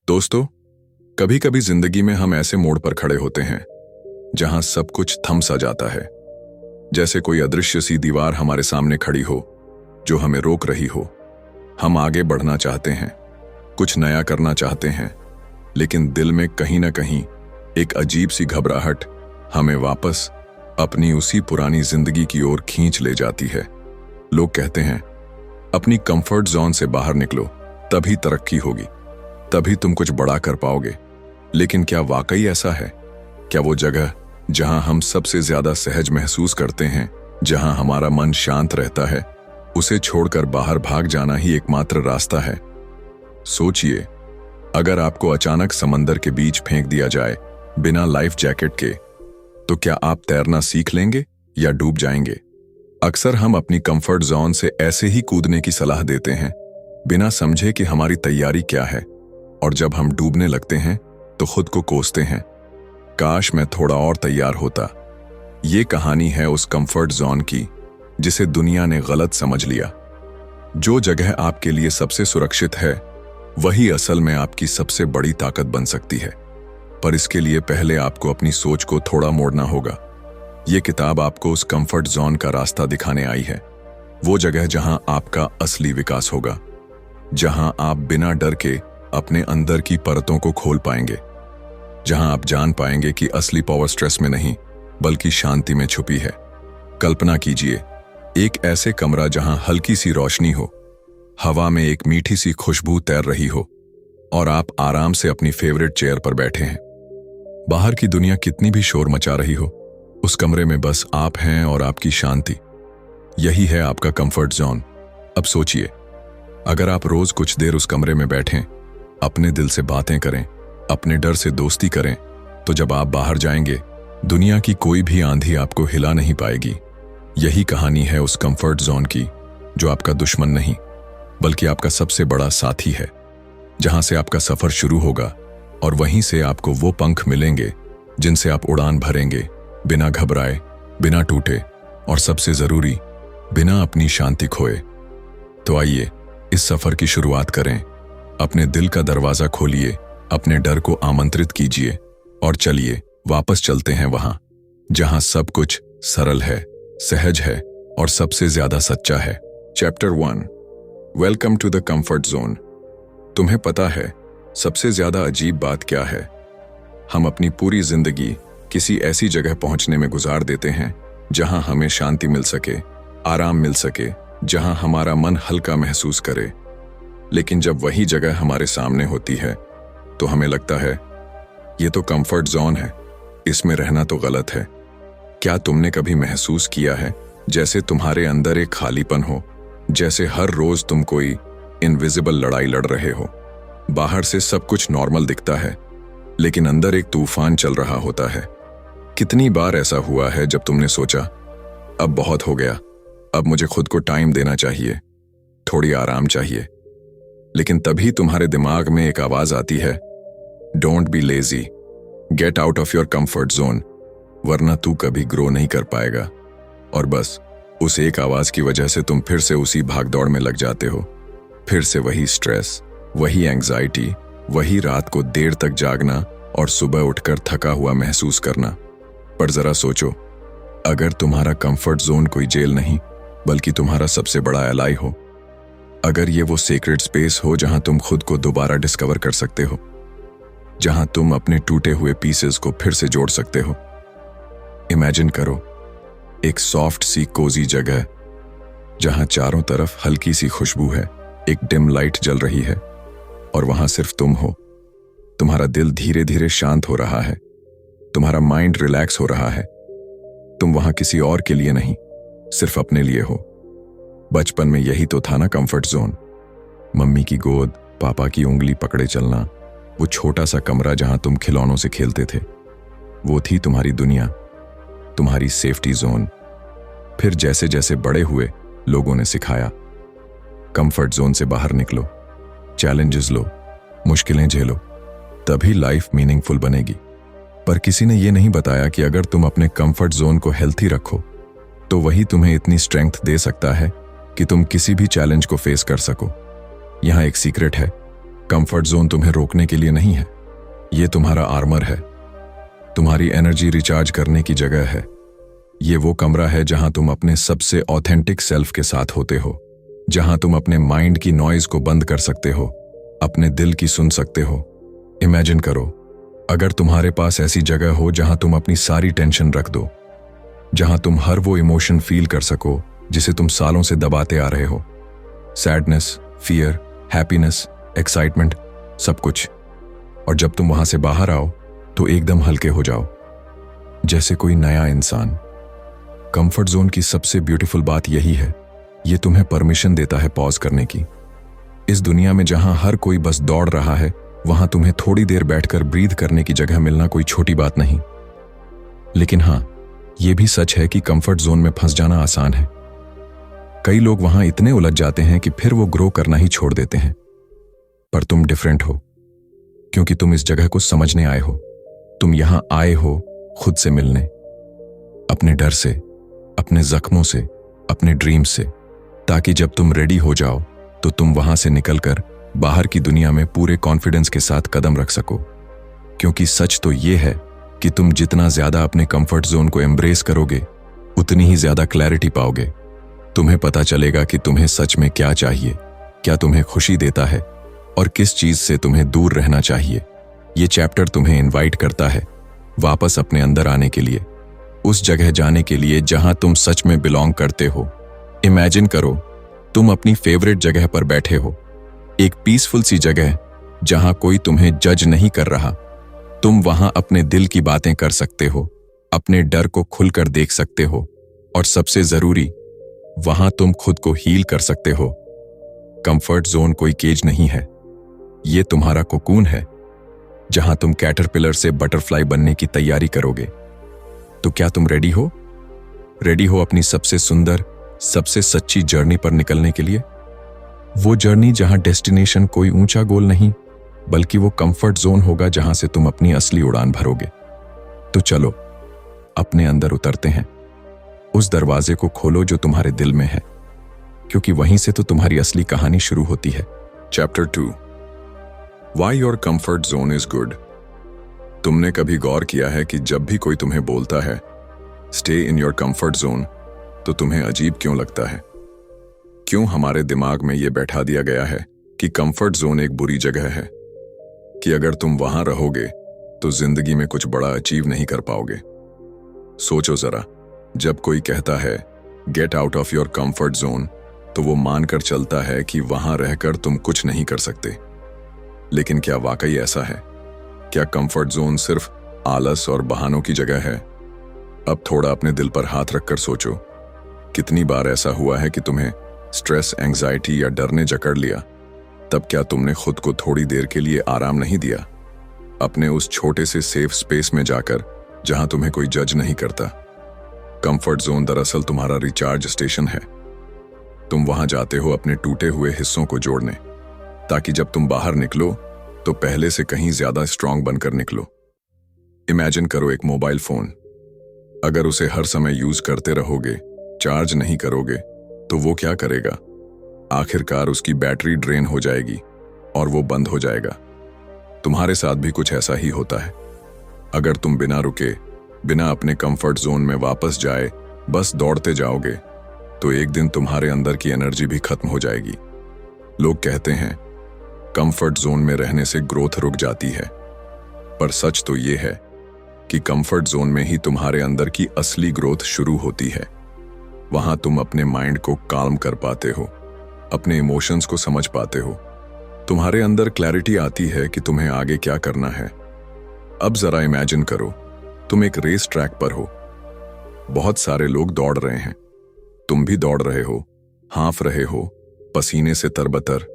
दोस्तों, कभी कभी जिंदगी में हम ऐसे मोड़ पर खड़े होते हैं जहां सब कुछ थम सा जाता है। जैसे कोई अदृश्य सी दीवार हमारे सामने खड़ी हो जो हमें रोक रही हो। हम आगे बढ़ना चाहते हैं, कुछ नया करना चाहते हैं, लेकिन दिल में कहीं ना कहीं एक अजीब सी घबराहट हमें वापस अपनी उसी पुरानी जिंदगी की ओर खींच ले जाती है। लोग कहते हैं, अपनी कंफर्ट जोन से बाहर निकलो, तभी तरक्की होगी, तभी तुम कुछ बड़ा कर पाओगे। लेकिन क्या वाकई ऐसा है? क्या वो जगह जहां हम सबसे ज्यादा सहज महसूस करते हैं, जहां हमारा मन शांत रहता है, उसे छोड़कर बाहर भाग जाना ही एकमात्र रास्ता है? सोचिए, अगर आपको अचानक समंदर के बीच फेंक दिया जाए बिना लाइफ जैकेट के, तो क्या आप तैरना सीख लेंगे या डूब जाएंगे? अक्सर हम अपनी कंफर्ट जोन से ऐसे ही कूदने की सलाह देते हैं, बिना समझे कि हमारी तैयारी क्या है। और जब हम डूबने लगते हैं तो खुद को कोसते हैं, काश मैं थोड़ा और तैयार होता। ये कहानी है उस कंफर्ट जोन की जिसे दुनिया ने गलत समझ लिया। जो जगह आपके लिए सबसे सुरक्षित है, वही असल में आपकी सबसे बड़ी ताकत बन सकती है। पर इसके लिए पहले आपको अपनी सोच को थोड़ा मोड़ना होगा। ये किताब आपको उस कंफर्ट जोन का रास्ता दिखाने आई है, वो जगह जहां आपका असली विकास होगा, जहां आप बिना डर के अपने अंदर की परतों को खोल पाएंगे, जहां आप जान पाएंगे कि असली पावर स्ट्रेस में नहीं बल्कि शांति में छुपी है। कल्पना कीजिए, एक ऐसे कमरा जहां हल्की सी रोशनी हो, हवा में एक मीठी सी खुशबू तैर रही हो और आप आराम से अपनी फेवरेट चेयर पर बैठे हैं। बाहर की दुनिया कितनी भी शोर मचा रही हो, उस कमरे में बस आप हैं और आपकी शांति। यही है आपका कंफर्ट जोन। अब सोचिए, अगर आप रोज कुछ देर उस कमरे में बैठें, अपने दिल से बातें करें, अपने डर से दोस्ती करें, तो जब आप बाहर जाएंगे, दुनिया की कोई भी आंधी आपको हिला नहीं पाएगी। यही कहानी है उस कंफर्ट जोन की, जो आपका दुश्मन नहीं बल्कि आपका सबसे बड़ा साथी है, जहां से आपका सफर शुरू होगा और वहीं से आपको वो पंख मिलेंगे जिनसे आप उड़ान भरेंगे, बिना घबराए, बिना टूटे और सबसे जरूरी, बिना अपनी शांति खोए। तो आइए इस सफर की शुरुआत करें। अपने दिल का दरवाजा खोलिए, अपने डर को आमंत्रित कीजिए और चलिए वापस चलते हैं वहां जहां सब कुछ सरल है, सहज है और सबसे ज्यादा सच्चा है। Chapter 1, welcome to the comfort zone. तुम्हें पता है सबसे ज्यादा अजीब बात क्या है? हम अपनी पूरी जिंदगी किसी ऐसी जगह पहुंचने में गुजार देते हैं जहां हमें शांति मिल सके, आराम मिल सके, जहां हमारा मन हल्का महसूस करे। लेकिन जब वही जगह हमारे सामने होती है तो हमें लगता है ये तो कंफर्ट जोन है, इसमें रहना तो गलत है। क्या तुमने कभी महसूस किया है जैसे तुम्हारे अंदर एक खालीपन हो, जैसे हर रोज तुम कोई इनविजिबल लड़ाई लड़ रहे हो? बाहर से सब कुछ नॉर्मल दिखता है, लेकिन अंदर एक तूफान चल रहा होता है। कितनी बार ऐसा हुआ है जब तुमने सोचा, अब बहुत हो गया, अब मुझे खुद को टाइम देना चाहिए, थोड़ी आराम चाहिए, लेकिन तभी तुम्हारे दिमाग में एक आवाज आती है, don't be lazy, get out of your comfort zone, वरना तू कभी ग्रो नहीं कर पाएगा। और बस उस एक आवाज की वजह से तुम फिर से उसी भागदौड़ में लग जाते हो। फिर से वही स्ट्रेस, वही एंग्जाइटी, वही रात को देर तक जागना और सुबह उठकर थका हुआ महसूस करना। पर जरा सोचो, अगर तुम्हारा कंफर्ट जोन कोई जेल नहीं बल्कि तुम्हारा सबसे बड़ा एलाई हो, अगर ये वो सीक्रेट स्पेस हो जहां तुम खुद को दोबारा डिस्कवर कर सकते हो, जहां तुम अपने टूटे हुए पीसेस को फिर से जोड़ सकते हो। इमेजिन करो, एक सॉफ्ट सी कोजी जगह जहां चारों तरफ हल्की सी खुशबू है, एक डिम लाइट जल रही है और वहां सिर्फ तुम हो। तुम्हारा दिल धीरे धीरे शांत हो रहा है, तुम्हारा माइंड रिलैक्स हो रहा है। तुम वहां किसी और के लिए नहीं, सिर्फ अपने लिए हो। बचपन में यही तो था ना कंफर्ट जोन। मम्मी की गोद, पापा की उंगली पकड़े चलना, वो छोटा सा कमरा जहां तुम खिलौनों से खेलते थे, वो थी तुम्हारी दुनिया, तुम्हारी सेफ्टी जोन। फिर जैसे जैसे बड़े हुए, लोगों ने सिखाया, कंफर्ट जोन से बाहर निकलो, चैलेंजेस लो, मुश्किलें झेलो, तभी लाइफ मीनिंगफुल बनेगी। पर किसी ने यह नहीं बताया कि अगर तुम अपने कंफर्ट जोन को हेल्थी रखो, तो वही तुम्हें इतनी स्ट्रेंथ दे सकता है कि तुम किसी भी चैलेंज को फेस कर सको। यहाँ एक सीक्रेट है, कंफर्ट जोन तुम्हें रोकने के लिए नहीं है, ये तुम्हारा आर्मर है, तुम्हारी एनर्जी रिचार्ज करने की जगह है। ये वो कमरा है जहां तुम अपने सबसे ऑथेंटिक सेल्फ के साथ होते हो, जहां तुम अपने माइंड की नॉइज को बंद कर सकते हो, अपने दिल की सुन सकते हो। इमेजिन करो, अगर तुम्हारे पास ऐसी जगह हो जहां तुम अपनी सारी टेंशन रख दो, जहां तुम हर वो इमोशन फील कर सको जिसे तुम सालों से दबाते आ रहे हो। सैडनेस, फियर, हैप्पीनेस, एक्साइटमेंट, सब कुछ। और जब तुम वहां से बाहर आओ तो एकदम हल्के हो जाओ, जैसे कोई नया इंसान। कंफर्ट जोन की सबसे ब्यूटीफुल बात यही है, ये तुम्हें परमिशन देता है पॉज करने की। इस दुनिया में जहां हर कोई बस दौड़ रहा है, वहां तुम्हें थोड़ी देर बैठकर ब्रीथ करने की जगह मिलना कोई छोटी बात नहीं। लेकिन हां, यह भी सच है कि कंफर्ट जोन में फंस जाना आसान है। कई लोग वहां इतने उलझ जाते हैं कि फिर वो ग्रो करना ही छोड़ देते हैं। पर तुम डिफरेंट हो, क्योंकि तुम इस जगह को समझने आए हो। तुम यहां आए हो खुद से मिलने, अपने डर से, अपने जख्मों से, अपने ड्रीम्स से, ताकि जब तुम रेडी हो जाओ तो तुम वहां से निकलकर बाहर की दुनिया में पूरे कॉन्फिडेंस के साथ कदम रख सको। क्योंकि सच तो ये है कि तुम जितना ज्यादा अपने कंफर्ट जोन को एम्ब्रेस करोगे, उतनी ही ज्यादा क्लैरिटी पाओगे। तुम्हें पता चलेगा कि तुम्हें सच में क्या चाहिए, क्या तुम्हें खुशी देता है और किस चीज से तुम्हें दूर रहना चाहिए। ये चैप्टर तुम्हें इनवाइट करता है वापस अपने अंदर आने के लिए, उस जगह जाने के लिए जहां तुम सच में बिलोंग करते हो। इमेजिन करो, तुम अपनी फेवरेट जगह पर बैठे हो, एक पीसफुल सी जगह जहां कोई तुम्हें जज नहीं कर रहा। तुम वहां अपने दिल की बातें कर सकते हो, अपने डर को खुलकर देख सकते हो, और सबसे जरूरी, वहां तुम खुद को हील कर सकते हो। कंफर्ट जोन कोई केज नहीं है, ये तुम्हारा कोकून है, जहां तुम कैटरपिलर से बटरफ्लाई बनने की तैयारी करोगे। तो क्या तुम रेडी हो? रेडी हो अपनी सबसे सुंदर, सबसे सच्ची जर्नी पर निकलने के लिए? वो जर्नी जहां डेस्टिनेशन कोई ऊंचा गोल नहीं, बल्कि वो कंफर्ट जोन होगा जहां से तुम अपनी असली उड़ान भरोगे। तो चलो अपने अंदर उतरते हैं, उस दरवाजे को खोलो जो तुम्हारे दिल में है, क्योंकि वहीं से तो तुम्हारी असली कहानी शुरू होती है। Chapter 2, why your comfort zone is good. तुमने कभी गौर किया है कि जब भी कोई तुम्हें बोलता है stay in your comfort zone, तो तुम्हें अजीब क्यों लगता है? क्यों हमारे दिमाग में यह बैठा दिया गया है कि कंफर्ट जोन एक बुरी जगह है, कि अगर तुम वहां रहोगे तो जिंदगी में कुछ बड़ा अचीव नहीं कर पाओगे? सोचो जरा, जब कोई कहता है get out of your comfort zone, तो वो मानकर चलता है कि वहां रहकर तुम कुछ नहीं कर सकते। लेकिन क्या वाकई ऐसा है? क्या कंफर्ट जोन सिर्फ आलस और बहानों की जगह है? अब थोड़ा अपने दिल पर हाथ रखकर सोचो, कितनी बार ऐसा हुआ है कि तुम्हें स्ट्रेस, एंग्जाइटी या डर ने जकड़ लिया? तब क्या तुमने खुद को थोड़ी देर के लिए आराम नहीं दिया, अपने उस छोटे से सेफ स्पेस में जाकर जहां तुम्हें कोई जज नहीं करता? कंफर्ट जोन दरअसल तुम्हारा रिचार्ज स्टेशन है। तुम वहां जाते हो अपने टूटे हुए हिस्सों को जोड़ने, ताकि जब तुम बाहर निकलो तो पहले से कहीं ज्यादा स्ट्रांग बनकर निकलो। इमेजिन करो एक मोबाइल फोन, अगर उसे हर समय यूज करते रहोगे, चार्ज नहीं करोगे, तो वो क्या करेगा? आखिरकार उसकी बैटरी ड्रेन हो जाएगी और वो बंद हो जाएगा। तुम्हारे साथ भी कुछ ऐसा ही होता है। अगर तुम बिना रुके, बिना अपने कंफर्ट जोन में वापस जाए बस दौड़ते जाओगे, तो एक दिन तुम्हारे अंदर की एनर्जी भी खत्म हो जाएगी। लोग कहते हैं कंफर्ट जोन में रहने से ग्रोथ रुक जाती है, पर सच तो ये है कि कंफर्ट जोन में ही तुम्हारे अंदर की असली ग्रोथ शुरू होती है। वहां तुम अपने माइंड को काल्म कर पाते हो, अपने इमोशंस को समझ पाते हो, तुम्हारे अंदर क्लैरिटी आती है कि तुम्हें आगे क्या करना है। अब जरा इमेजिन करो, तुम एक रेस ट्रैक पर हो, बहुत सारे लोग दौड़ रहे हैं, तुम भी दौड़ रहे हो, हाँफ रहे हो, पसीने से तरबतर।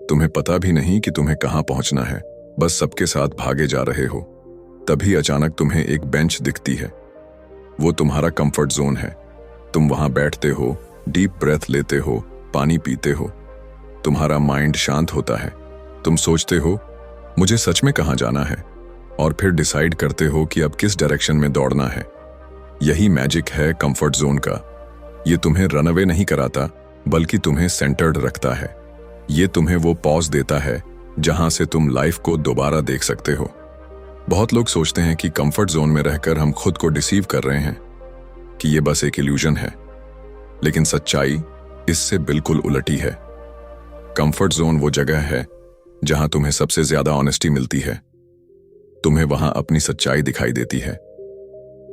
तुम्हें पता भी नहीं कि तुम्हें कहां पहुंचना है, बस सबके साथ भागे जा रहे हो। तभी अचानक तुम्हें एक बेंच दिखती है, वो तुम्हारा कंफर्ट जोन है। तुम वहां बैठते हो, डीप ब्रेथ लेते हो, पानी पीते हो, तुम्हारा माइंड शांत होता है। तुम सोचते हो मुझे सच में कहां जाना है, और फिर डिसाइड करते हो कि अब किस डायरेक्शन में दौड़ना है। यही मैजिक है कंफर्ट जोन का। ये तुम्हें रनअवे नहीं कराता, बल्कि तुम्हें सेंटर्ड रखता है। ये तुम्हें वो पॉज देता है जहां से तुम लाइफ को दोबारा देख सकते हो। बहुत लोग सोचते हैं कि कंफर्ट जोन में रहकर हम खुद को डिसीव कर रहे हैं, कि ये बस एक इल्यूजन है, लेकिन सच्चाई इससे बिल्कुल उलटी है। कंफर्ट जोन वो जगह है जहां तुम्हें सबसे ज्यादा ऑनेस्टी मिलती है। तुम्हें वहां अपनी सच्चाई दिखाई देती है।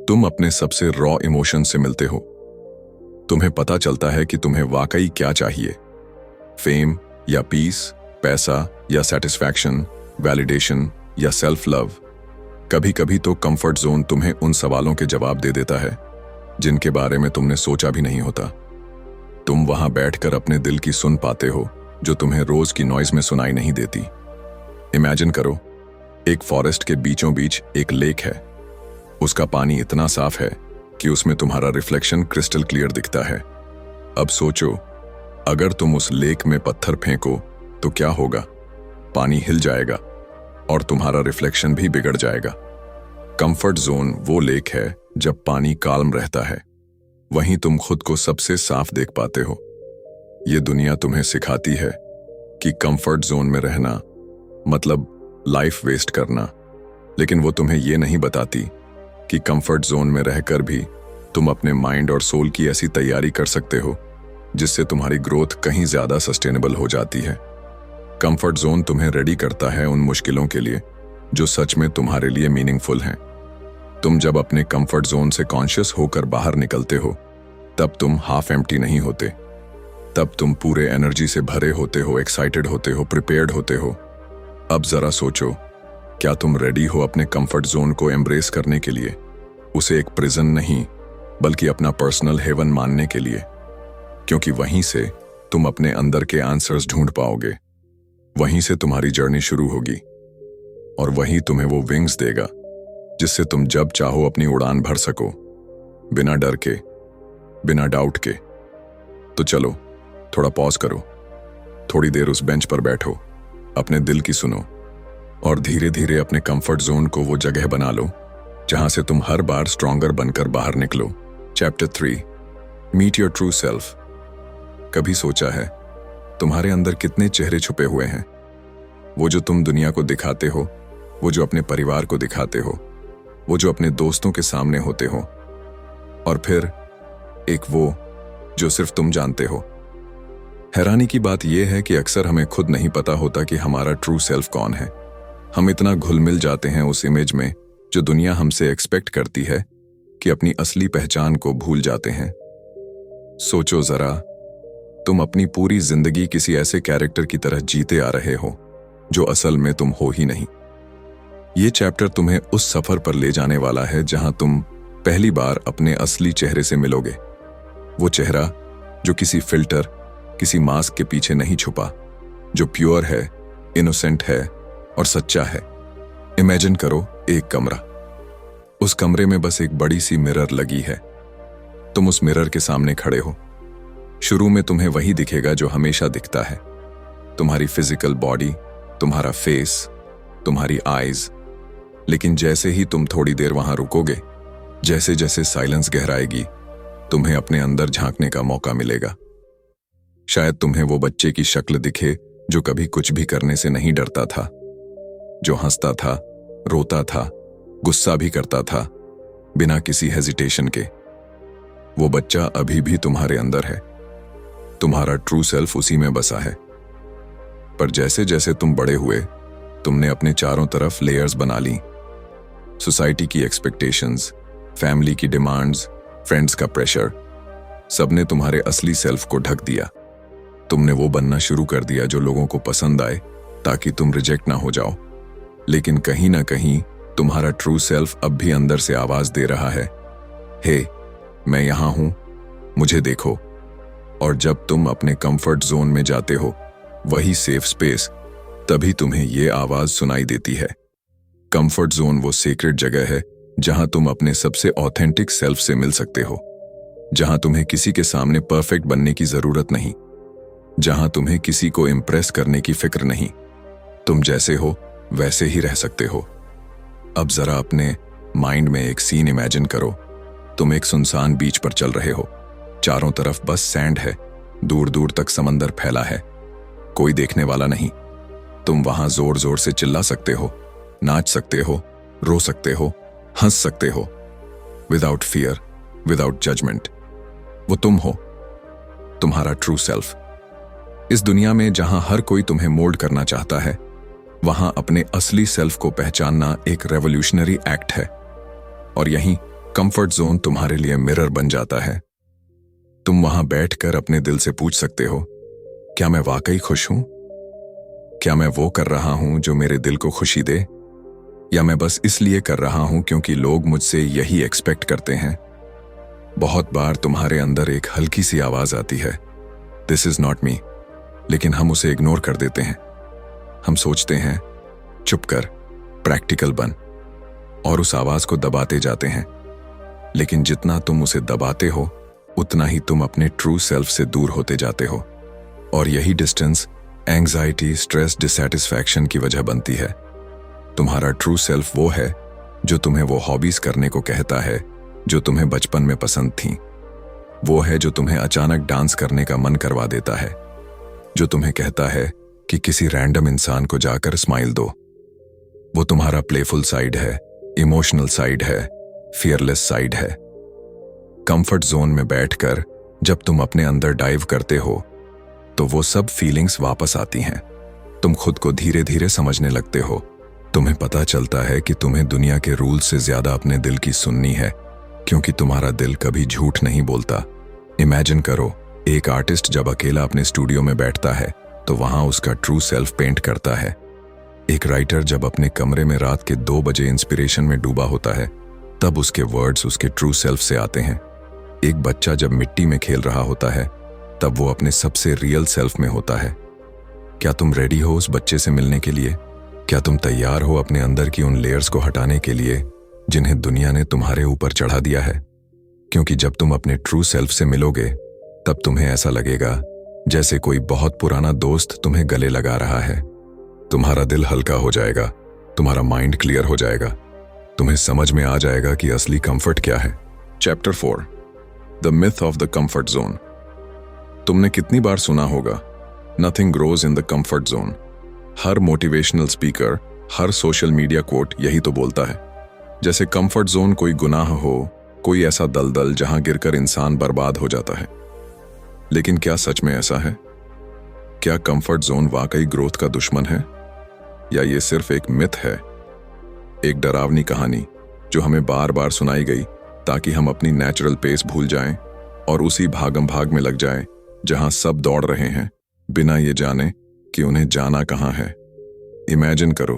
तुम अपने सबसे रॉ इमोशन से मिलते हो। तुम्हें पता चलता है कि तुम्हें वाकई क्या चाहिए, फेम या पीस, पैसा या सेटिस्फैक्शन, वैलिडेशन या सेल्फ लव। कभी कभी तो कंफर्ट जोन तुम्हें उन सवालों के जवाब दे देता है जिनके बारे में तुमने सोचा भी नहीं होता। तुम वहां बैठकर अपने दिल की सुन पाते हो जो तुम्हें रोज की नॉइज में सुनाई नहीं देती। इमेजिन करो, एक फॉरेस्ट के बीचों बीच एक लेक है। उसका पानी इतना साफ है कि उसमें तुम्हारा रिफ्लेक्शन क्रिस्टल क्लियर दिखता है। अब सोचो, अगर तुम उस लेक में पत्थर फेंको तो क्या होगा? पानी हिल जाएगा और तुम्हारा रिफ्लेक्शन भी बिगड़ जाएगा। कंफर्ट जोन वो लेक है जब पानी काल्म रहता है। वहीं तुम खुद को सबसे साफ देख पाते हो। ये दुनिया तुम्हें सिखाती है कि कंफर्ट जोन में रहना मतलब लाइफ वेस्ट करना, लेकिन वो तुम्हें ये नहीं बताती कि कंफर्ट जोन में रहकर भी तुम अपने माइंड और सोल की ऐसी तैयारी कर सकते हो जिससे तुम्हारी ग्रोथ कहीं ज्यादा सस्टेनेबल हो जाती है। कंफर्ट जोन तुम्हें रेडी करता है उन मुश्किलों के लिए जो सच में तुम्हारे लिए मीनिंगफुल हैं। तुम जब अपने कंफर्ट जोन से कॉन्शियस होकर बाहर निकलते हो तब तुम हाफ एम्प्टी नहीं होते। तब तुम पूरे एनर्जी से भरे होते हो, एक्साइटेड होते हो, प्रिपेयर्ड होते हो। अब जरा सोचो, क्या तुम रेडी हो अपने कंफर्ट जोन को एम्ब्रेस करने के लिए? उसे एक प्रिजन नहीं बल्कि अपना पर्सनल हेवन मानने के लिए, क्योंकि वहीं से तुम अपने अंदर के आंसर्स ढूंढ पाओगे। वहीं से तुम्हारी जर्नी शुरू होगी और वहीं तुम्हें वो विंग्स देगा जिससे तुम जब चाहो अपनी उड़ान भर सको, बिना डर के, बिना डाउट के। तो चलो थोड़ा पॉज करो, थोड़ी देर उस बेंच पर बैठो, अपने दिल की सुनो और धीरे धीरे अपने कंफर्ट जोन को वो जगह बना लो जहां से तुम हर बार स्ट्रॉन्गर बनकर बाहर निकलो। Chapter 3, meet your true self. कभी सोचा है तुम्हारे अंदर कितने चेहरे छुपे हुए हैं? वो जो तुम दुनिया को दिखाते हो, वो जो अपने परिवार को दिखाते हो, वो जो अपने दोस्तों के सामने होते हो, और फिर एक वो जो सिर्फ तुम जानते हो। हैरानी की बात यह है कि अक्सर हमें खुद नहीं पता होता कि हमारा ट्रू सेल्फ कौन है। हम इतना घुल मिल जाते हैं उस इमेज में जो दुनिया हमसे एक्सपेक्ट करती है कि अपनी असली पहचान को भूल जाते हैं। सोचो जरा, तुम अपनी पूरी जिंदगी किसी ऐसे कैरेक्टर की तरह जीते आ रहे हो जो असल में तुम हो ही नहीं। ये चैप्टर तुम्हें उस सफर पर ले जाने वाला है जहां तुम पहली बार अपने असली चेहरे से मिलोगे। वो चेहरा जो किसी फिल्टर, किसी मास्क के पीछे नहीं छुपा, जो प्योर है, इनोसेंट है और सच्चा है। इमेजिन करो एक कमरा। उस कमरे में बस एक बड़ी सी मिरर लगी है। तुम उस मिरर के सामने खड़े हो। शुरू में तुम्हें वही दिखेगा जो हमेशा दिखता है, तुम्हारी फिजिकल बॉडी, तुम्हारा फेस, तुम्हारी आईज। लेकिन जैसे ही तुम थोड़ी देर वहां रुकोगे, जैसे जैसे साइलेंस गहराएगी, तुम्हें अपने अंदर झांकने का मौका मिलेगा। शायद तुम्हें वो बच्चे की शक्ल दिखे जो कभी कुछ भी करने से नहीं डरता था, जो हंसता था, रोता था, गुस्सा भी करता था, बिना किसी हेजिटेशन के। वो बच्चा अभी भी तुम्हारे अंदर है। तुम्हारा ट्रू सेल्फ उसी में बसा है। पर जैसे जैसे तुम बड़े हुए, तुमने अपने चारों तरफ लेयर्स बना ली। सोसाइटी की एक्सपेक्टेशंस, फैमिली की डिमांड्स, फ्रेंड्स का प्रेशर, सबने तुम्हारे असली सेल्फ को ढक दिया। तुमने वो बनना शुरू कर दिया जो लोगों को पसंद आए ताकि तुम रिजेक्ट ना हो जाओ। लेकिन कहीं ना कहीं तुम्हारा ट्रू सेल्फ अब भी अंदर से आवाज दे रहा है, हे, मैं यहां हूं, मुझे देखो। और जब तुम अपने कंफर्ट जोन में जाते हो, वही सेफ स्पेस, तभी तुम्हें ये आवाज सुनाई देती है। कंफर्ट जोन वो सीक्रेट जगह है जहां तुम अपने सबसे ऑथेंटिक सेल्फ से मिल सकते हो, जहां तुम्हें किसी के सामने परफेक्ट बनने की जरूरत नहीं, जहां तुम्हें किसी को इम्प्रेस करने की फिक्र नहीं। तुम जैसे हो वैसे ही रह सकते हो। अब जरा अपने माइंड में एक सीन इमेजिन करो। तुम एक सुनसान बीच पर चल रहे हो, चारों तरफ बस सैंड है, दूर दूर तक समंदर फैला है, कोई देखने वाला नहीं। तुम वहां जोर जोर से चिल्ला सकते हो, नाच सकते हो, रो सकते हो, हंस सकते हो, विदाउट फियर, विदाउट जजमेंट। वो तुम हो, तुम्हारा ट्रू सेल्फ। इस दुनिया में जहां हर कोई तुम्हें मोल्ड करना चाहता है, वहां अपने असली सेल्फ को पहचानना एक रेवोल्यूशनरी एक्ट है। और यहीं कंफर्ट जोन तुम्हारे लिए मिरर बन जाता है। तुम वहां बैठकर अपने दिल से पूछ सकते हो, क्या मैं वाकई खुश हूं? क्या मैं वो कर रहा हूं जो मेरे दिल को खुशी दे, या मैं बस इसलिए कर रहा हूं क्योंकि लोग मुझसे यही एक्सपेक्ट करते हैं? बहुत बार तुम्हारे अंदर एक हल्की सी आवाज आती है, दिस इज नॉट मी, लेकिन हम उसे इग्नोर कर देते हैं। हम सोचते हैं, चुप कर, प्रैक्टिकल बन, और उस आवाज को दबाते जाते हैं। लेकिन जितना तुम उसे दबाते हो, उतना ही तुम अपने ट्रू सेल्फ से दूर होते जाते हो। और यही डिस्टेंस एंग्जाइटी, स्ट्रेस, डिसैटिस्फैक्शन की वजह बनती है। तुम्हारा ट्रू सेल्फ वो है जो तुम्हें वो हॉबीज करने को कहता है जो तुम्हें बचपन में पसंद थीं। वो है जो तुम्हें अचानक डांस करने का मन करवा देता है, जो तुम्हें कहता है कि किसी रैंडम इंसान को जाकर स्माइल दो। वो तुम्हारा प्लेफुल साइड है, इमोशनल साइड है, फियरलेस साइड है। कंफर्ट जोन में बैठकर जब तुम अपने अंदर डाइव करते हो, तो वो सब फीलिंग्स वापस आती हैं। तुम खुद को धीरे धीरे समझने लगते हो। तुम्हें पता चलता है कि तुम्हें दुनिया के रूल से ज्यादा अपने दिल की सुननी है, क्योंकि तुम्हारा दिल कभी झूठ नहीं बोलता। इमेजिन करो, एक आर्टिस्ट जब अकेला अपने स्टूडियो में बैठता है तो वहां उसका ट्रू सेल्फ पेंट करता है। एक राइटर जब अपने कमरे में रात के 2 बजे इंस्पिरेशन में डूबा होता है, तब उसके वर्ड्स उसके ट्रू सेल्फ से आते हैं। एक बच्चा जब मिट्टी में खेल रहा होता है, तब वो अपने सबसे रियल सेल्फ में होता है। क्या तुम रेडी हो उस बच्चे से मिलने के लिए? क्या तुम तैयार हो अपने अंदर की उन लेयर्स को हटाने के लिए जिन्हें दुनिया ने तुम्हारे ऊपर चढ़ा दिया है? क्योंकि जब तुम अपने ट्रू सेल्फ से मिलोगे, तब तुम्हें ऐसा लगेगा जैसे कोई बहुत पुराना दोस्त तुम्हें गले लगा रहा है। तुम्हारा दिल हल्का हो जाएगा, तुम्हारा माइंड क्लियर हो जाएगा, तुम्हें समझ में आ जाएगा कि असली कंफर्ट क्या है। Chapter 4, the myth of the comfort zone. तुमने कितनी बार सुना होगा, nothing grows in the comfort zone. हर मोटिवेशनल स्पीकर, हर सोशल मीडिया कोट यही तो बोलता है, जैसे कंफर्ट जोन कोई गुनाह हो, कोई ऐसा दलदल जहां गिरकर इंसान बर्बाद हो जाता है। लेकिन क्या सच में ऐसा है? क्या कंफर्ट जोन वाकई ग्रोथ का दुश्मन है, या ये सिर्फ एक मिथ है, एक डरावनी कहानी जो हमें बार बार सुनाई गई ताकि हम अपनी नेचुरल पेस भूल जाएं और उसी भागम भाग में लग जाएं जहां सब दौड़ रहे हैं बिना ये जाने कि उन्हें जाना कहां है। इमेजिन करो,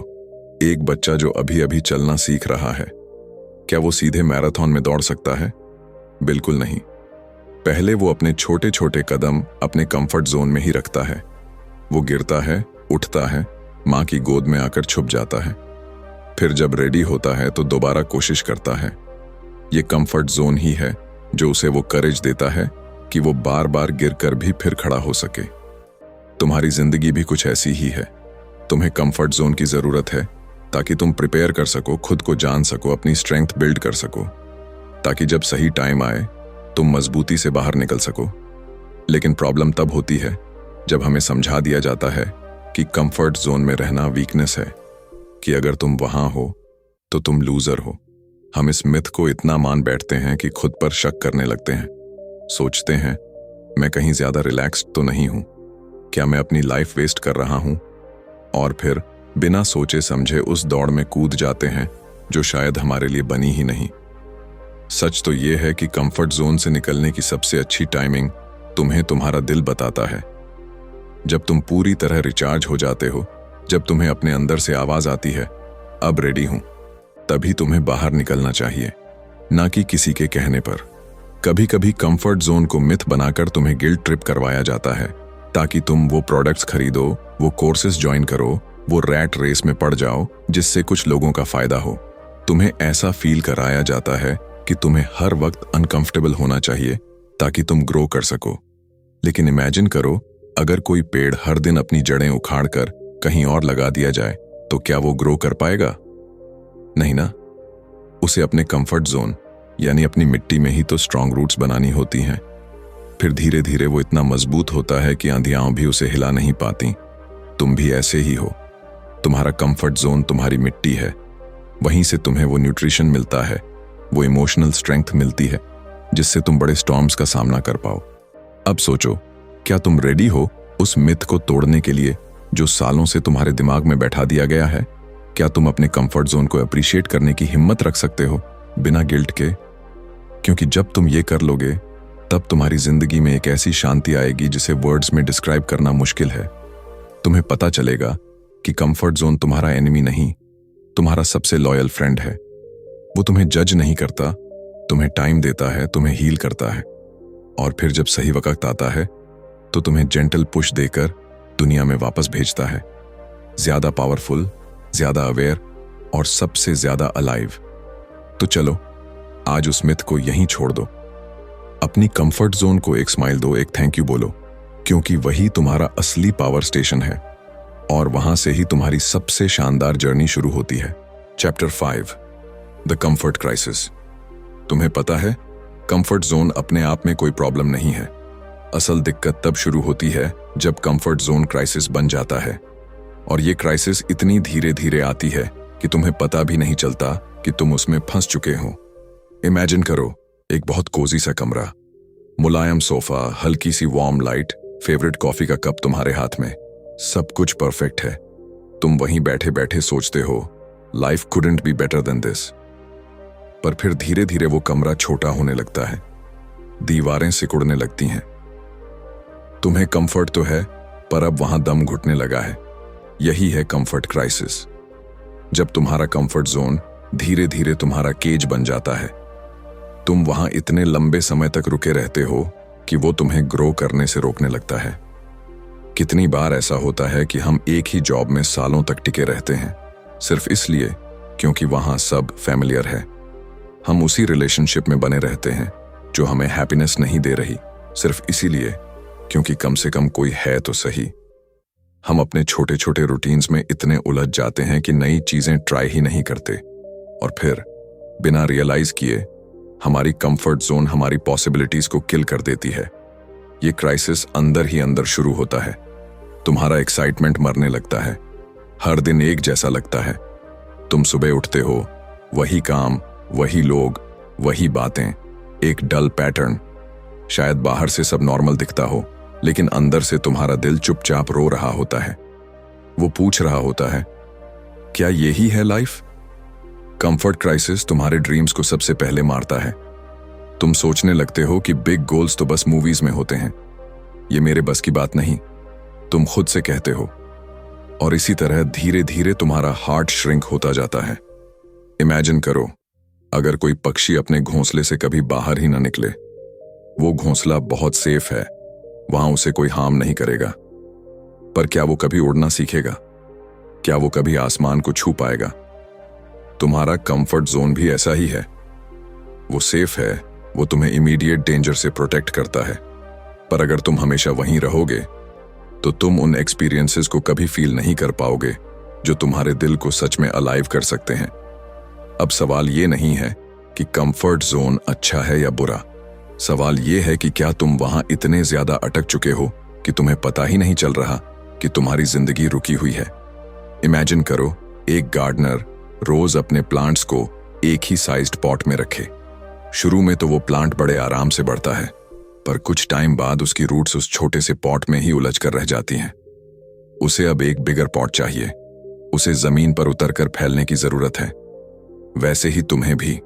एक बच्चा जो अभी अभी चलना सीख रहा है, क्या वो सीधे मैराथन में दौड़ सकता है? बिल्कुल नहीं। पहले वो अपने छोटे छोटे कदम अपने कंफर्ट जोन में ही रखता है। वो गिरता है, उठता है, मां की गोद में आकर छुप जाता है, फिर जब रेडी होता है तो दोबारा कोशिश करता है। ये कंफर्ट जोन ही है जो उसे वो करेज देता है कि वो बार बार गिरकर भी फिर खड़ा हो सके। तुम्हारी जिंदगी भी कुछ ऐसी ही है। तुम्हें कंफर्ट जोन की जरूरत है ताकि तुम प्रिपेयर कर सको, खुद को जान सको, अपनी स्ट्रेंथ बिल्ड कर सको, ताकि जब सही टाइम आए तुम मजबूती से बाहर निकल सको। लेकिन प्रॉब्लम तब होती है जब हमें समझा दिया जाता है कि कंफर्ट जोन में रहना वीकनेस है, कि अगर तुम वहां हो तो तुम लूजर हो। हम इस मिथ को इतना मान बैठते हैं कि खुद पर शक करने लगते हैं। सोचते हैं, मैं कहीं ज्यादा रिलैक्स्ड तो नहीं हूं, क्या मैं अपनी लाइफ वेस्ट कर रहा हूं? और फिर बिना सोचे समझे उस दौड़ में कूद जाते हैं जो शायद हमारे लिए बनी ही नहीं। सच तो यह है कि कंफर्ट जोन से निकलने की सबसे अच्छी टाइमिंग तुम्हें तुम्हारा दिल बताता है। जब तुम पूरी तरह रिचार्ज हो जाते हो, जब तुम्हें अपने अंदर से आवाज आती है, अब रेडी हूं, तभी तुम्हें बाहर निकलना चाहिए, ना कि किसी के कहने पर। कभी कभी कंफर्ट जोन को मिथ बनाकर तुम्हें गिल्ट ट्रिप करवाया जाता है ताकि तुम वो प्रोडक्ट्स खरीदो, वो कोर्सेज ज्वाइन करो, वो रैट रेस में पड़ जाओ जिससे कुछ लोगों का फायदा हो। तुम्हें ऐसा फील कराया जाता है कि तुम्हें हर वक्त अनकंफर्टेबल होना चाहिए ताकि तुम ग्रो कर सको। लेकिन इमेजिन करो, अगर कोई पेड़ हर दिन अपनी जड़ें उखाड़कर कहीं और लगा दिया जाए तो क्या वो ग्रो कर पाएगा? नहीं ना। उसे अपने कंफर्ट जोन यानी अपनी मिट्टी में ही तो स्ट्रांग रूट्स बनानी होती हैं। फिर धीरे धीरे वो इतना मजबूत होता है कि आंधियां भी उसे हिला नहीं पाती। तुम भी ऐसे ही हो। तुम्हारा कंफर्ट जोन तुम्हारी मिट्टी है। वहीं से तुम्हें वो न्यूट्रिशन मिलता है, वो इमोशनल स्ट्रेंथ मिलती है जिससे तुम बड़े स्टॉर्म्स का सामना कर पाओ। अब सोचो, क्या तुम रेडी हो उस मिथ को तोड़ने के लिए जो सालों से तुम्हारे दिमाग में बैठा दिया गया है? क्या तुम अपने कंफर्ट जोन को अप्रिशिएट करने की हिम्मत रख सकते हो बिना गिल्ट के? क्योंकि जब तुम ये कर लोगे तब तुम्हारी जिंदगी में एक ऐसी शांति आएगी जिसे वर्ड्स में डिस्क्राइब करना मुश्किल है। तुम्हें पता चलेगा कि कंफर्ट जोन तुम्हारा एनिमी नहीं, तुम्हारा सबसे लॉयल फ्रेंड है। वो तुम्हें जज नहीं करता, तुम्हें टाइम देता है, तुम्हें हील करता है, और फिर जब सही वक्त आता है तो तुम्हें जेंटल पुश देकर दुनिया में वापस भेजता है, ज्यादा पावरफुल, ज्यादा अवेयर और सबसे ज्यादा अलाइव। तो चलो आज उस मिथ को यहीं छोड़ दो। अपनी कंफर्ट जोन को एक स्माइल दो, एक थैंक यू बोलो, क्योंकि वही तुम्हारा असली पावर स्टेशन है और वहां से ही तुम्हारी सबसे शानदार जर्नी शुरू होती है। Chapter 5, the comfort crisis. तुम्हें पता है, कंफर्ट जोन अपने आप में कोई प्रॉब्लम नहीं है। असल दिक्कत तब शुरू होती है जब कंफर्ट जोन क्राइसिस बन जाता है, और ये क्राइसिस इतनी धीरे धीरे आती है कि तुम्हें पता भी नहीं चलता कि तुम उसमें फंस चुके हो। इमेजिन करो, एक बहुत कोजी सा कमरा, मुलायम सोफा, हल्की सी वार्म लाइट, फेवरेट कॉफी का कप तुम्हारे हाथ में, सब कुछ परफेक्ट है। तुम वहीं बैठे बैठे सोचते हो, life couldn't be better than this. पर फिर धीरे धीरे वो कमरा छोटा होने लगता है, दीवारें सिकुड़ने लगती हैं। तुम्हें कंफर्ट तो है, पर अब वहां दम घुटने लगा है। यही है कंफर्ट क्राइसिस। जब तुम्हारा कंफर्ट जोन धीरे धीरे तुम्हारा केज बन जाता है, तुम वहां इतने लंबे समय तक रुके रहते हो कि वो तुम्हें ग्रो करने से रोकने लगता है। कितनी बार ऐसा होता है कि हम एक ही जॉब में सालों तक टिके रहते हैं, सिर्फ इसलिए क्योंकि वहां सब फैमिलियर है। हम उसी रिलेशनशिप में बने रहते हैं जो हमें हैप्पीनेस नहीं दे रही, सिर्फ इसीलिए क्योंकि कम से कम कोई है तो सही। हम अपने छोटे छोटे रूटीन्स में इतने उलझ जाते हैं कि नई चीजें ट्राई ही नहीं करते, और फिर बिना रियलाइज किए हमारी कंफर्ट जोन हमारी पॉसिबिलिटीज को किल कर देती है। ये क्राइसिस अंदर ही अंदर शुरू होता है। तुम्हारा एक्साइटमेंट मरने लगता है, हर दिन एक जैसा लगता है। तुम सुबह उठते हो, वही काम, वही लोग, वही बातें, एक डल पैटर्न। शायद बाहर से सब नॉर्मल दिखता हो, लेकिन अंदर से तुम्हारा दिल चुपचाप रो रहा होता है। वो पूछ रहा होता है, क्या यही है लाइफ? कंफर्ट क्राइसिस तुम्हारे ड्रीम्स को सबसे पहले मारता है। तुम सोचने लगते हो कि बिग गोल्स तो बस मूवीज में होते हैं, ये मेरे बस की बात नहीं, तुम खुद से कहते हो। और इसी तरह धीरे धीरे तुम्हारा हार्ट श्रिंक होता जाता है। इमेजिन करो, अगर कोई पक्षी अपने घोंसले से कभी बाहर ही ना निकले। वो घोंसला बहुत सेफ है, वहां उसे कोई हार्म नहीं करेगा, पर क्या वो कभी उड़ना सीखेगा? क्या वो कभी आसमान को छू पाएगा? तुम्हारा कंफर्ट जोन भी ऐसा ही है। वो सेफ है, वो तुम्हें इमीडिएट डेंजर से प्रोटेक्ट करता है, पर अगर तुम हमेशा वहीं रहोगे तो तुम उन एक्सपीरियंसेस को कभी फील नहीं कर पाओगे जो तुम्हारे दिल को सच में अलाइव कर सकते हैं। अब सवाल ये नहीं है कि कंफर्ट जोन अच्छा है या बुरा, सवाल ये है कि क्या तुम वहां इतने ज्यादा अटक चुके हो कि तुम्हें पता ही नहीं चल रहा कि तुम्हारी जिंदगी रुकी हुई है। इमेजिन करो, एक गार्डनर रोज अपने प्लांट्स को एक ही साइज्ड पॉट में रखे। शुरू में तो वो प्लांट बड़े आराम से बढ़ता है, पर कुछ टाइम बाद उसकी रूट्स उस छोटे से पॉट में ही उलझ कर रह जाती हैं। उसे अब एक बिगर पॉट चाहिए, उसे जमीन पर उतरकर फैलने की जरूरत है। वैसे ही तुम्हें भी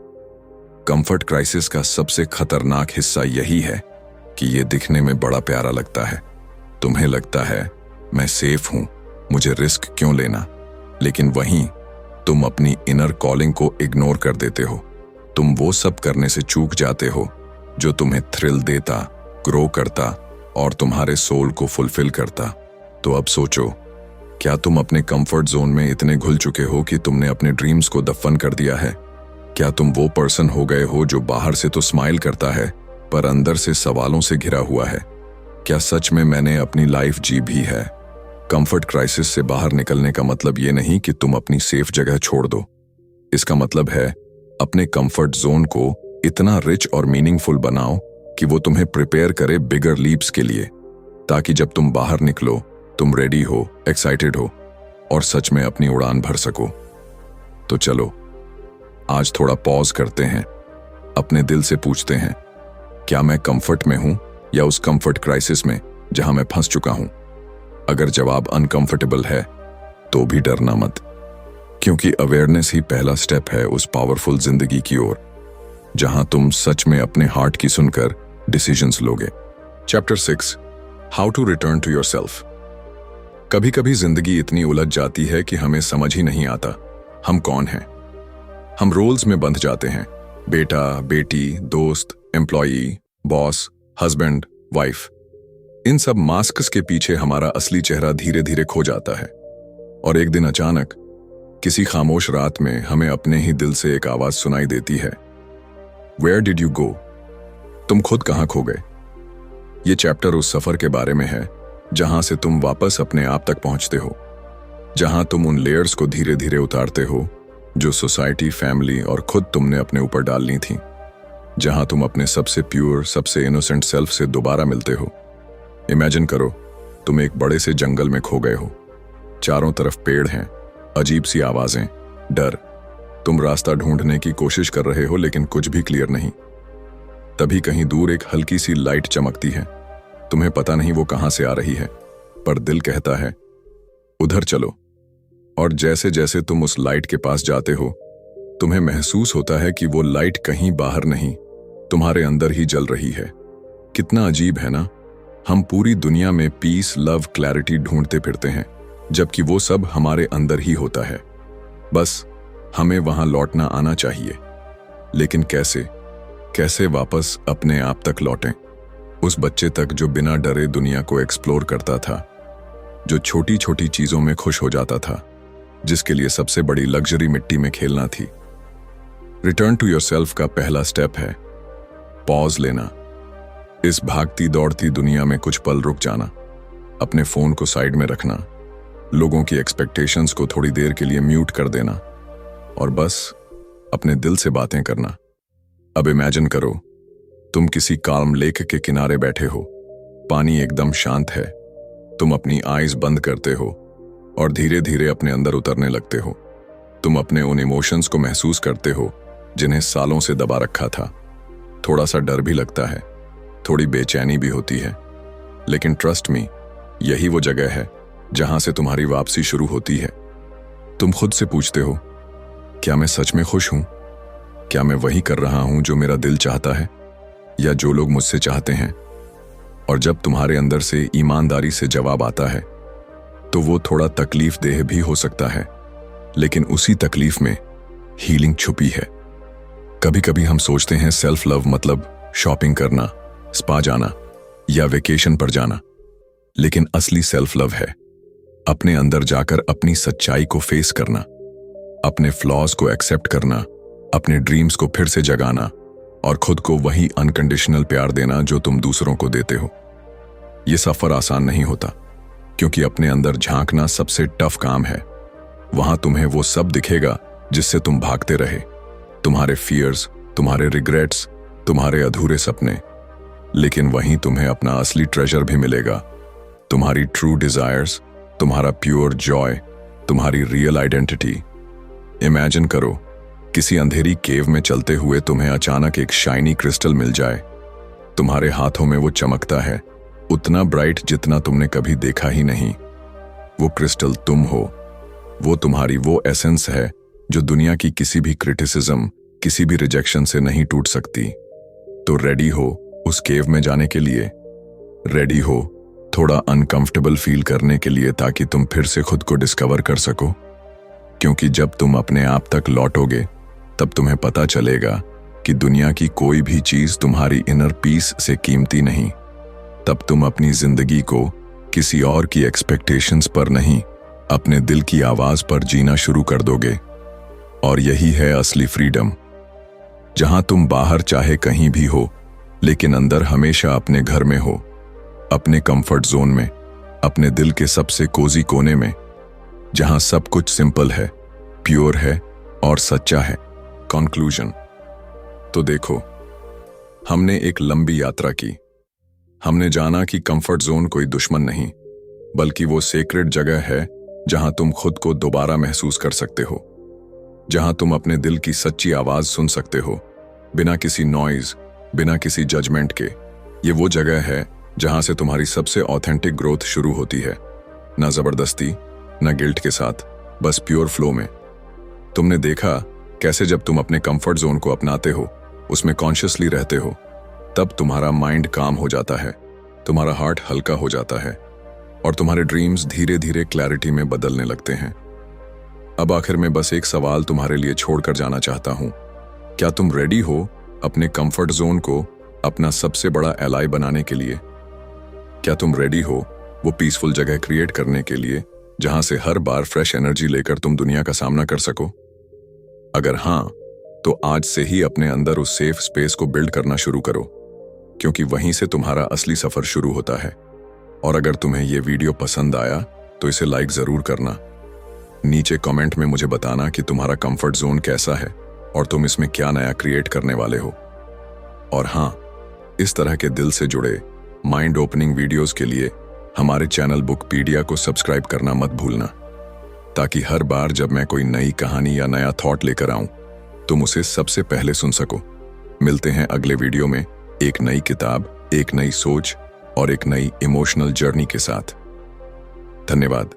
कंफर्ट क्राइसिस का सबसे खतरनाक हिस्सा यही है कि ये दिखने में बड़ा प्यारा लगता है। तुम्हें लगता है मैं सेफ हूं, मुझे रिस्क क्यों लेना, लेकिन वहीं तुम अपनी इनर कॉलिंग को इग्नोर कर देते हो। तुम वो सब करने से चूक जाते हो जो तुम्हें थ्रिल देता, ग्रो करता और तुम्हारे सोल को फुलफिल करता। तो अब सोचो, क्या तुम अपने कंफर्ट जोन में इतने घुल चुके हो कि तुमने अपने ड्रीम्स को दफन कर दिया है? क्या तुम वो पर्सन हो गए हो जो बाहर से तो स्माइल करता है पर अंदर से सवालों से घिरा हुआ है? क्या सच में मैंने अपनी लाइफ जी भी है? कंफर्ट क्राइसिस से बाहर निकलने का मतलब ये नहीं कि तुम अपनी सेफ जगह छोड़ दो। इसका मतलब है अपने कंफर्ट जोन को इतना रिच और मीनिंगफुल बनाओ कि वो तुम्हें प्रिपेयर करे बिगर लीप्स के लिए, ताकि जब तुम बाहर निकलो तुम रेडी हो, एक्साइटेड हो और सच में अपनी उड़ान भर सको। तो चलो आज थोड़ा पॉज करते हैं, अपने दिल से पूछते हैं, क्या मैं कंफर्ट में हूं या उस कंफर्ट क्राइसिस में जहां मैं फंस चुका हूं? अगर जवाब अनकंफर्टेबल है तो भी डरना मत, क्योंकि अवेयरनेस ही पहला स्टेप है उस पावरफुल जिंदगी की ओर जहां तुम सच में अपने हार्ट की सुनकर डिसीजंस लोगे। Chapter 6, how to return to yourself. कभी कभी जिंदगी इतनी उलझ जाती है कि हमें समझ ही नहीं आता हम कौन हैं। हम रोल्स में बंध जाते हैं, बेटा, बेटी, दोस्त, एम्प्लॉई, बॉस, हस्बैंड, वाइफ। इन सब मास्क्स के पीछे हमारा असली चेहरा धीरे धीरे खो जाता है और एक दिन अचानक किसी खामोश रात में हमें अपने ही दिल से एक आवाज सुनाई देती है, वेयर डिड यू गो? तुम खुद कहां खो गए? ये चैप्टर उस सफर के बारे में है जहां से तुम वापस अपने आप तक पहुंचते हो, जहां तुम उन लेयर्स को धीरे धीरे उतारते हो जो सोसाइटी, फैमिली और खुद तुमने अपने ऊपर डालनी थी, जहां तुम अपने सबसे प्योर, सबसे इनोसेंट सेल्फ से दोबारा मिलते हो। इमेजिन करो तुम एक बड़े से जंगल में खो गए हो, चारों तरफ पेड़ हैं, अजीब सी आवाजें, डर। तुम रास्ता ढूंढने की कोशिश कर रहे हो लेकिन कुछ भी क्लियर नहीं। तभी कहीं दूर एक हल्की सी लाइट चमकती है। तुम्हें पता नहीं वो कहां से आ रही है, पर दिल कहता है उधर चलो। और जैसे जैसे तुम उस लाइट के पास जाते हो, तुम्हें महसूस होता है कि वो लाइट कहीं बाहर नहीं, तुम्हारे अंदर ही जल रही है। कितना अजीब है ना, हम पूरी दुनिया में पीस, लव, क्लैरिटी ढूंढते फिरते हैं, जबकि वो सब हमारे अंदर ही होता है। बस हमें वहां लौटना आना चाहिए। लेकिन कैसे कैसे वापस अपने आप तक लौटें? उस बच्चे तक जो बिना डरे दुनिया को एक्सप्लोर करता था, जो छोटी छोटी चीजों में खुश हो जाता था, जिसके लिए सबसे बड़ी लग्जरी मिट्टी में खेलना थी। रिटर्न टू योरसेल्फ का पहला स्टेप है पॉज लेना। इस भागती दौड़ती दुनिया में कुछ पल रुक जाना, अपने फोन को साइड में रखना, लोगों की एक्सपेक्टेशंस को थोड़ी देर के लिए म्यूट कर देना और बस अपने दिल से बातें करना। अब इमेजिन करो तुम किसी काल्म लेक के किनारे बैठे हो, पानी एकदम शांत है, तुम अपनी आईज बंद करते हो और धीरे धीरे अपने अंदर उतरने लगते हो। तुम अपने उन इमोशंस को महसूस करते हो जिन्हें सालों से दबा रखा था। थोड़ा सा डर भी लगता है, थोड़ी बेचैनी भी होती है, लेकिन ट्रस्ट मी, यही वो जगह है जहां से तुम्हारी वापसी शुरू होती है। तुम खुद से पूछते हो, क्या मैं सच में खुश हूं? क्या मैं वही कर रहा हूं जो मेरा दिल चाहता है या जो लोग मुझसे चाहते हैं? और जब तुम्हारे अंदर से ईमानदारी से जवाब आता है तो वो थोड़ा तकलीफ देह भी हो सकता है, लेकिन उसी तकलीफ में हीलिंग छुपी है। कभी कभी हम सोचते हैं सेल्फ लव मतलब शॉपिंग करना, स्पा जाना या वेकेशन पर जाना, लेकिन असली सेल्फ लव है अपने अंदर जाकर अपनी सच्चाई को फेस करना, अपने फ्लॉज को एक्सेप्ट करना, अपने ड्रीम्स को फिर से जगाना और खुद को वही अनकंडीशनल प्यार देना जो तुम दूसरों को देते हो। यह सफर आसान नहीं होता, क्योंकि अपने अंदर झांकना सबसे टफ काम है। वहां तुम्हें वो सब दिखेगा जिससे तुम भागते रहे, तुम्हारे फियर्स, तुम्हारे रिग्रेट्स, तुम्हारे अधूरे सपने। लेकिन वहीं तुम्हें अपना असली ट्रेजर भी मिलेगा, तुम्हारी ट्रू डिजायर्स, तुम्हारा प्योर जॉय, तुम्हारी रियल आइडेंटिटी। इमेजिन करो किसी अंधेरी केव में चलते हुए तुम्हें अचानक एक शाइनी क्रिस्टल मिल जाए। तुम्हारे हाथों में वो चमकता है, उतना ब्राइट जितना तुमने कभी देखा ही नहीं। वो क्रिस्टल तुम हो, वो तुम्हारी वो एसेंस है जो दुनिया की किसी भी क्रिटिसिज्म, किसी भी रिजेक्शन से नहीं टूट सकती। तो रेडी हो उस केव में जाने के लिए? रेडी हो थोड़ा अनकंफर्टेबल फील करने के लिए, ताकि तुम फिर से खुद को डिस्कवर कर सको? क्योंकि जब तुम अपने आप तक लौटोगे तब तुम्हें पता चलेगा कि दुनिया की कोई भी चीज तुम्हारी इनर पीस से कीमती नहीं। तब तुम अपनी जिंदगी को किसी और की एक्सपेक्टेशंस पर नहीं, अपने दिल की आवाज पर जीना शुरू कर दोगे। और यही है असली फ्रीडम, जहां तुम बाहर चाहे कहीं भी हो, लेकिन अंदर हमेशा अपने घर में हो, अपने कंफर्ट जोन में, अपने दिल के सबसे कोजी कोने में, जहां सब कुछ सिंपल है, प्योर है और सच्चा है। कंक्लूजन। तो देखो, हमने एक लंबी यात्रा की। हमने जाना कि कंफर्ट जोन कोई दुश्मन नहीं, बल्कि वो सेक्रेड जगह है जहां तुम खुद को दोबारा महसूस कर सकते हो, जहां तुम अपने दिल की सच्ची आवाज सुन सकते हो, बिना किसी नॉइज, बिना किसी जजमेंट के। ये वो जगह है जहां से तुम्हारी सबसे ऑथेंटिक ग्रोथ शुरू होती है, ना जबरदस्ती, ना गिल्ट के साथ, बस प्योर फ्लो में। तुमने देखा कैसे जब तुम अपने कंफर्ट जोन को अपनाते हो, उसमें कॉन्शियसली रहते हो, तब तुम्हारा माइंड काम हो जाता है, तुम्हारा हार्ट हल्का हो जाता है और तुम्हारे ड्रीम्स धीरे धीरे क्लैरिटी में बदलने लगते हैं। अब आखिर में बस एक सवाल तुम्हारे लिए छोड़कर जाना चाहता हूं। क्या तुम रेडी हो अपने कंफर्ट जोन को अपना सबसे बड़ा एलाई बनाने के लिए? क्या तुम रेडी हो वो पीसफुल जगह क्रिएट करने के लिए जहां से हर बार फ्रेश एनर्जी लेकर तुम दुनिया का सामना कर सको? अगर हां, तो आज से ही अपने अंदर उस सेफ स्पेस को बिल्ड करना शुरू करो, क्योंकि वहीं से तुम्हारा असली सफर शुरू होता है। और अगर तुम्हें ये वीडियो पसंद आया तो इसे लाइक जरूर करना। नीचे कमेंट में मुझे बताना कि तुम्हारा कंफर्ट जोन कैसा है और तुम इसमें क्या नया क्रिएट करने वाले हो। और हां, इस तरह के दिल से जुड़े माइंड ओपनिंग वीडियोस के लिए हमारे चैनल बुकपीडिया को सब्सक्राइब करना मत भूलना, ताकि हर बार जब मैं कोई नई कहानी या नया थॉट लेकर आऊं, तुम उसे सबसे पहले सुन सको। मिलते हैं अगले वीडियो में एक नई किताब, एक नई सोच और एक नई इमोशनल जर्नी के साथ। धन्यवाद।